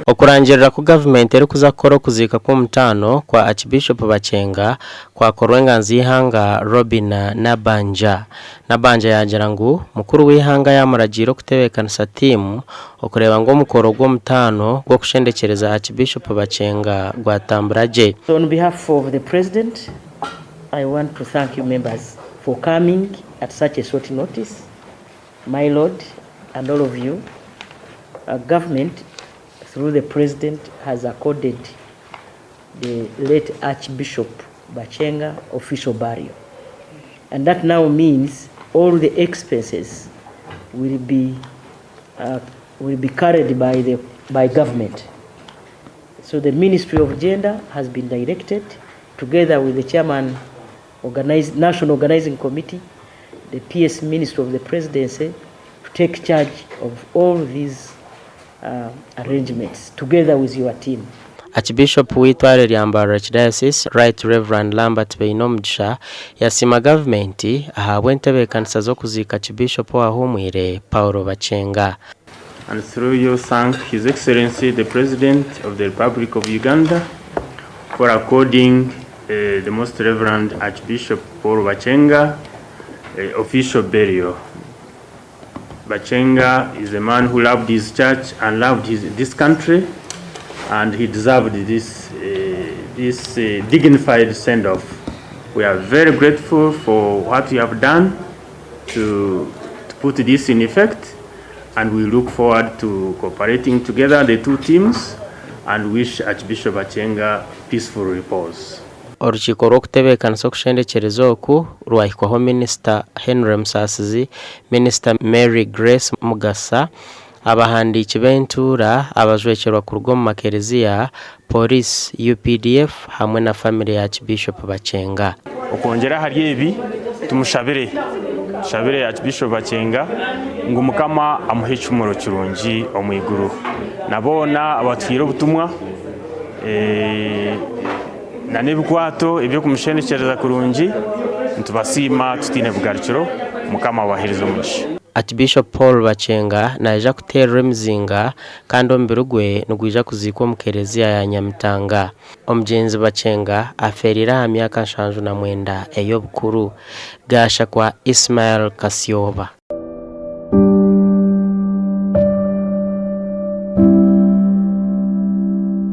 Okurangirira ku government eri kuzakora okuziika kw'omutaano kwa Aakibiishopu Bacenga kwakorwa enganzi y'ihanga Robin Nabanja yagira ngu mukuru w'ihanga yamuragiire okutebeekanisa tiimu okureba ngu omukoro gw'omutaano gw'okushendekyereza Aakibiishopu Bacenga gwatambura gye. So on behalf of the President, I want to thank you members for coming at such a short notice. My Lord and all of you, government through the President has accorded the late Archbishop Bacenga official burial. And that now means all the expenses will be carried by government. So the Ministry of Gender has been directed, together with the Chairman National Organizing Committee, the PS Minister of the Presidency, to take charge of all these arrangements together with your team. Archbishop w'itware lya Mbarara Archdiocese Right Reverend Lambert Beinomugisha yasima government ahabwe entebeekanisa z'okuziika Archbishop wahumwire Paulo Bacenga. And through you thank His Excellency the President of the Republic of Uganda for according the Most Reverend Archbishop Paulo Bacenga official burial. Bacenga is a man who loved his church and loved this country, and he deserved this dignified send-off. We are very grateful for what you have done to put this in effect, and we look forward to cooperating together, the two teams, and wish Archbishop Bacenga peaceful repose. Orukiiko rw'okutebeekanisa okushendekyereza oku rwahikwaho Minister Henry Musasizi, Minister Mary Grace Mugasa, abahandiiki b'entuura, abajwekyerwa kuruga omu makereziya, police, UPDF hamwe na family ya Archbishop Bacenga. Okongera hari ebi tumushabire Archbishop Bacenga ngo Mukama amuhe ekimuro kirungi omu iguru. Nabona abatwire obutumwa na n'ebikwato ebyo kumushendekyereza kurungi ntubasiima tutine bugarukiro Mukama wahiriza omugisha. Archbishop Paul Bacenga naija kuteerwa emizinga kandi omubiri gwe nigwija kuziikwa omu kereziya ya Nyamitanga. Omugenzi Bacenga aferire aha myaka 79 ey'obukuru. Gasha kwa Ismail Kasyoba.